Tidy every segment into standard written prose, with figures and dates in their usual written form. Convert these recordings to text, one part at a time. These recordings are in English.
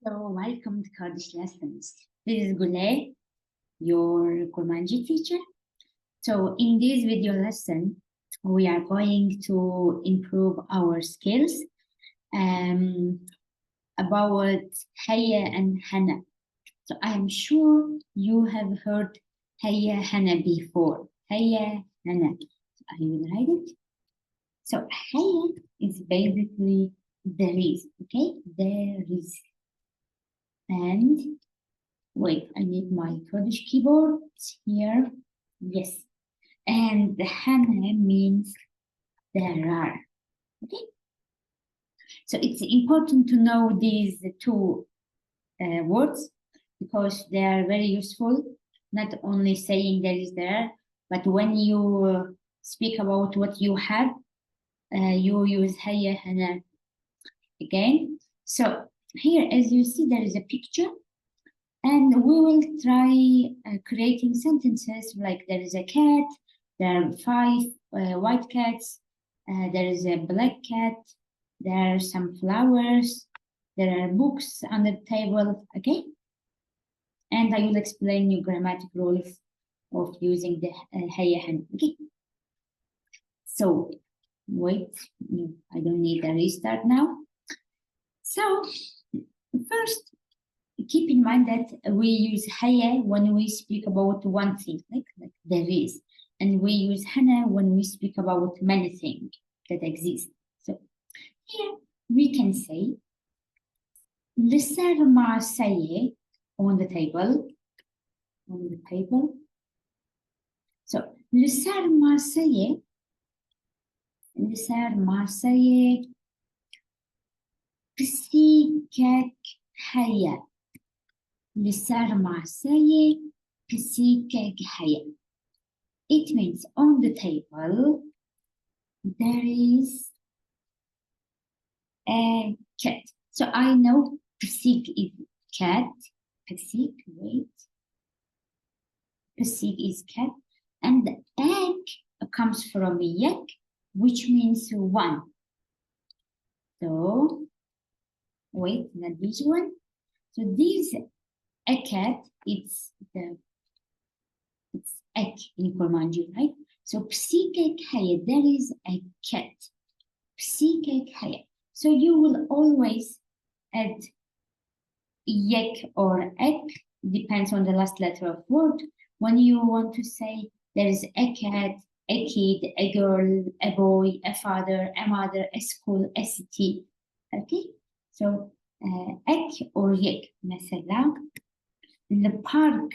So welcome to Kurdish lessons. This is Gule, your Kurmanji teacher. So in this video lesson, we are going to improve our skills about heye and hene. So I am sure you have heard heye hene before. Heye hene. I will write it. So heye is basically there is, okay? There is. And wait, I need my Kurdish keyboard here. Yes. And the hene means there are. Okay. So it's important to know these two words because they are very useful. Not only saying there is there, but when you speak about what you have, you use heye hene again. So here, as you see, there is a picture. And we will try creating sentences like there is a cat, there are 5 white cats, there is a black cat, there are some flowers, there are books on the table, okay? And I will explain you grammatic rules of using the heye hene, okay? So, wait, I don't need a restart now. So, first, keep in mind that we use heye when we speak about one thing, like there is, and we use hene when we speak about many things that exist. So here we can say لسر مع سيه on the table. So لسر مع سيه بسيكك heye. لسر مع سيه بسيكك heye. It means on the table there is a cat. So I know psik is cat. Psik, wait. Psik is cat. And the egg comes from yek, which means one. So, wait, not this one. So this a cat, it's ek in Kurmanji, right? So psikek heye, there is a cat. Psikek heye. So you will always add yek or ek, depends on the last letter of word. When you want to say there is a cat, a kid, a girl, a boy, a father, a mother, a school, a city. Okay? So ek or yek. Mesela in the park,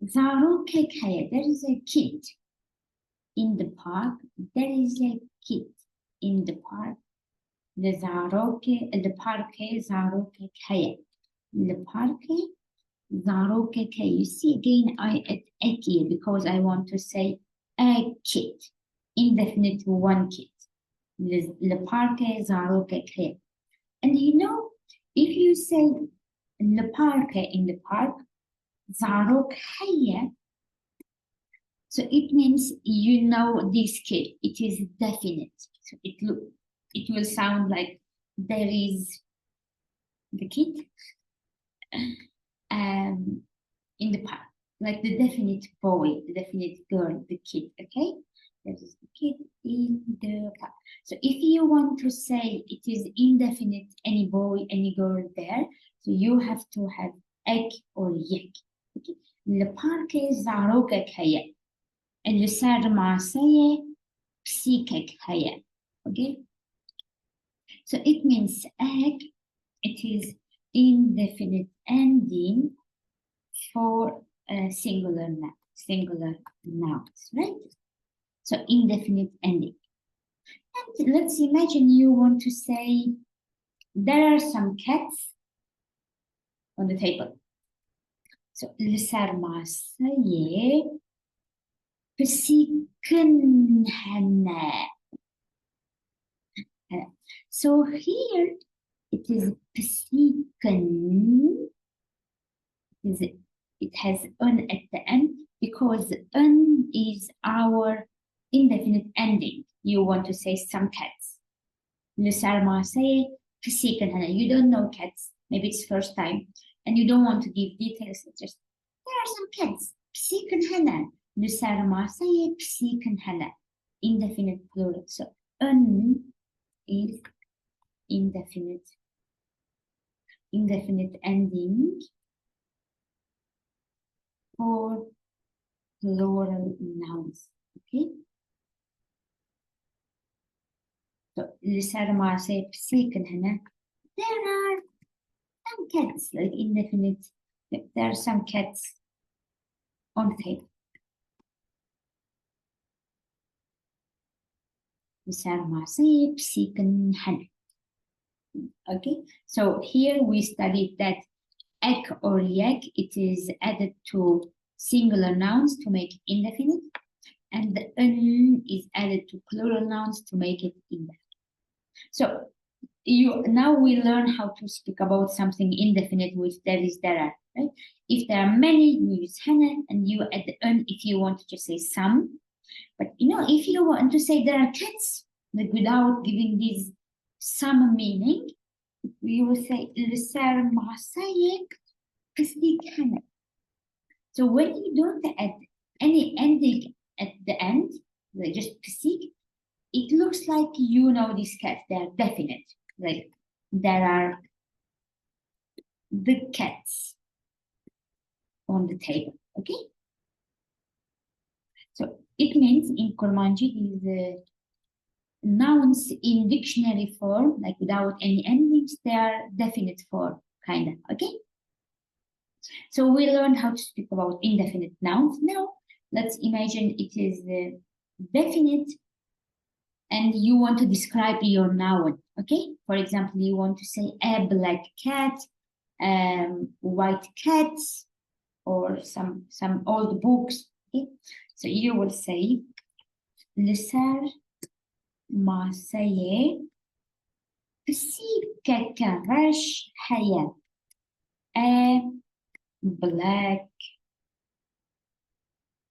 zarokek heye, there is a kid. In the park, there is a kid. In the park, the park zarokek heye. In the park, zarokek heye. You see again, I add ek here because I want to say a kid. Indefinite one kid. The park zarokek heye. And you know, if you say the park in the park, zarok heye, so it means you know this kid. It is definite. So it will sound like there is the kid in the park, like the definite boy, the definite girl, the kid. Okay, there is the kid in the park. So if you want to say it is indefinite, any boy, any girl there, so you have to have ek or yek. Okay, the park is zarokek heye. And لسر مع سيه بسيكك heye. Okay? So it means egg, it is indefinite ending for singular nouns, right? So indefinite ending. And let's imagine you want to say there are some cats on the table. So لسر مع سيه بسيكن hene. So here it is besiken. It has un at the end because un is our indefinite ending. You want to say some cats. لسرماسة بسيكن هنا. You don't know cats. Maybe it's first time. And you don't want to give details. Just, there are some cats. بسيكن هنا. لسرماسة بسيكن هنا. Indefinite plural. So, is indefinite ending for plural nouns. Okay? So, لسرماسة بسيكن هنا. There are some cats, like indefinite. There are some cats on the table. لسرماسة بسيكن هنا. Okay, so here we studied that ek or yek, it is added to singular nouns to make it indefinite, and the is added to plural nouns to make it indefinite. So now we learn how to speak about something indefinite with there is, there are, right? If there are many, you use hene, and you add the if you want to just say some. But if you want to say there are cats, like without giving this some meaning, we will say so when you don't add any ending at the end, like just psik, it looks like these cats, they're definite. Like there are the cats on the table, okay? So it means in Kurmanji, these nouns in dictionary form, like without any endings, they are definite form, kind of, okay? So we learned how to speak about indefinite nouns. Now, let's imagine it is definite and you want to describe your noun, okay? For example, you want to say a black cat, white cats, or some old books, okay? So you will say, لسر ماسه بسيككرش هيه. A black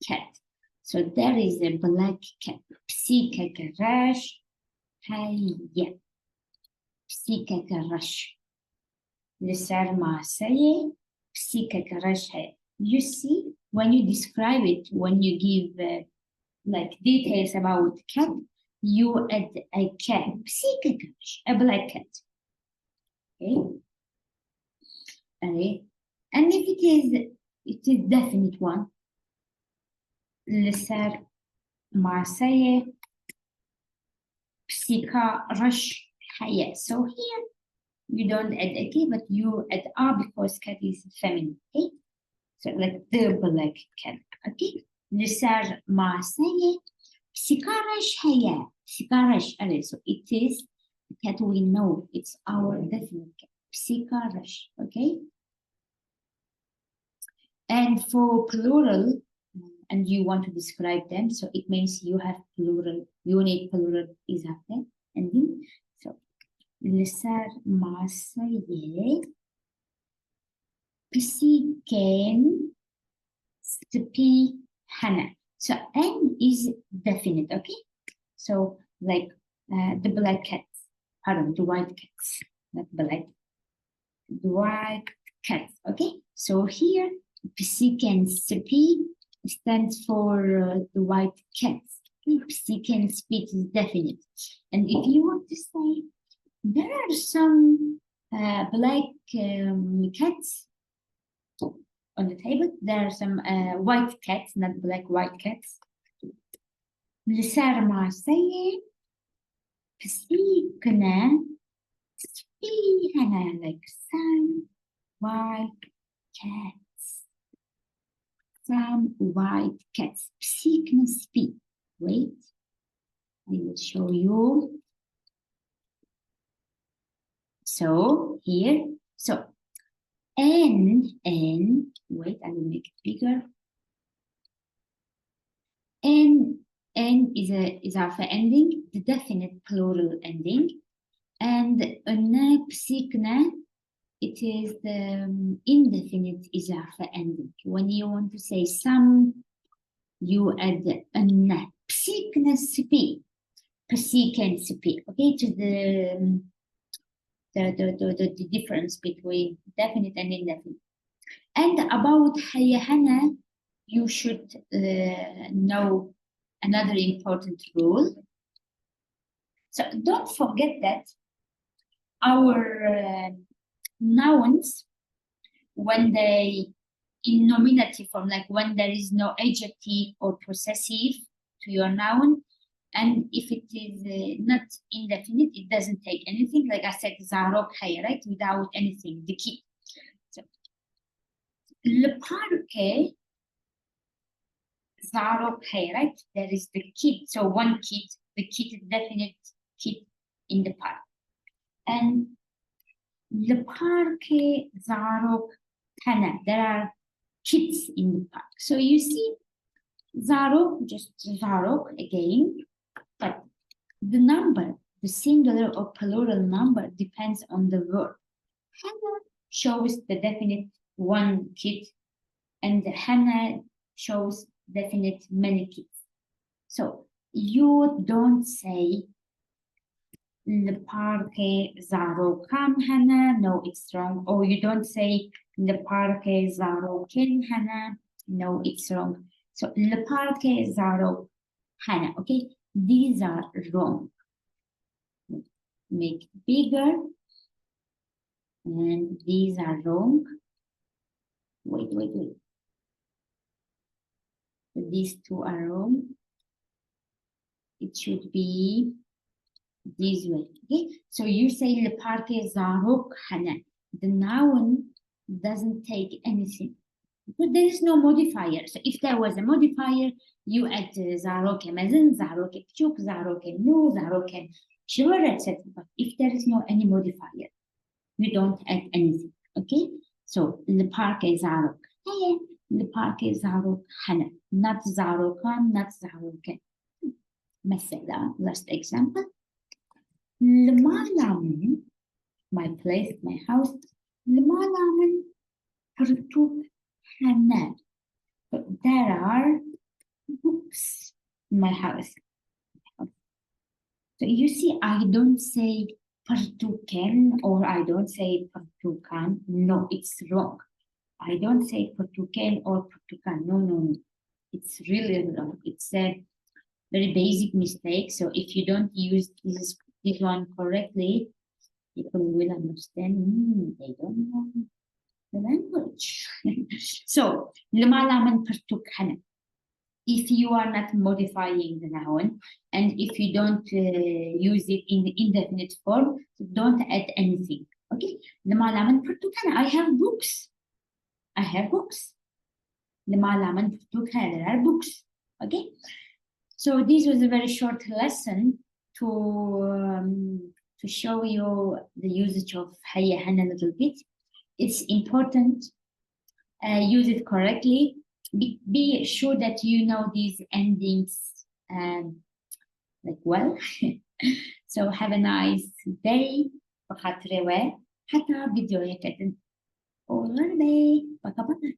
cat. So there is a black cat. بسيككرش هيه. بسيككرش. لسر ماسه بسيككرش هيه. You see, when you describe it, when you give like details about cat, you add a cat, a black cat. Okay. Okay. And if it is definite one, لسر ماسه بسيككرش هيه. So here you don't add a K, but you add R because cat is feminine. Okay. So like the black cat. Okay. لسر ماسه بسيككرش هيه. بسيككرش. So it is a cat we know. It's our definite cat. بسيككرش. Okay. And for plural, and you want to describe them, so it means you have plural, unit plural is after ending. So لسر ماسه بسيكن سبي هنا. So N is definite, okay? So like the black cats, pardon, the white cats, not black, the white cats, okay? So here, psiken spi stands for the white cats. Okay? Psiken spi is definite. And if you want to say, there are some black cats on the table. There are some white cats, not black, white cats. لسر ماسه بسيكنا سبي هنا, like some white cats. Some white cats. بسيكنا سبي. Wait, I will show you. So here, so N, wait, I will make it bigger. N is our ending, the definite plural ending. And psikna, it is the indefinite izafa ending. When you want to say some, you add psikna spi. persistent speed. Okay, to the difference between definite and indefinite. And about heye hene, you should know another important rule. So don't forget that our nouns, when they in nominative form, like when there is no adjective or possessive to your noun, and if it is not indefinite, it doesn't take anything. Like I said, zarok hay, right? Without anything, the kid. So, le parquet, zarok hay, right? There is the kid. So one kid, the kid, definite kid in the park. And le parquet, zarok hana. There are kids in the park. So you see, zarok, just zarok again, but the number, the singular or plural number depends on the verb. Hana shows the definite one kid, and the hana shows definite many kids. So you don't say le parque zarokam hana, no, it's wrong. Or you don't say le parque zarokin hana, no, it's wrong. So le parque zarok hana, okay? These are wrong. Make bigger, and these are wrong. Wait. These two are wrong. It should be this way. Okay, so you say le parque zarok hana. The noun doesn't take anything, but there is no modifier. So if there was a modifier, you add zarok mazin, zarok chuk, zarok no, zarok sure, etc. But if there is no any modifier, you don't add anything. Okay, so le parque zarok haya, le parque zarok hana, not zarokan, not zaroken. مثلا, last example. Lemalaman, my place, my house. Lemalaman pertuk hana. But there are books in my house. So you see, I don't say pertuken or I don't say pertukan. No, it's wrong. I don't say pertuken or pertukan. No. It's really wrong. It's a very basic mistake. So if you don't use this one correctly, people will understand they don't know the language. So, lumalaman pertuk hana. If you are not modifying the noun and if you don't use it in the indefinite form, don't add anything. Okay? Lumalaman pertuk hana. I have books. Lumalaman pertuk hana. There are books. Okay? So this was a very short lesson to show you the usage of heye hene a little bit. It's important. Use it correctly. Be sure that you know these endings like well. So have a nice day. حتى فيديو يكتن. Bye bye.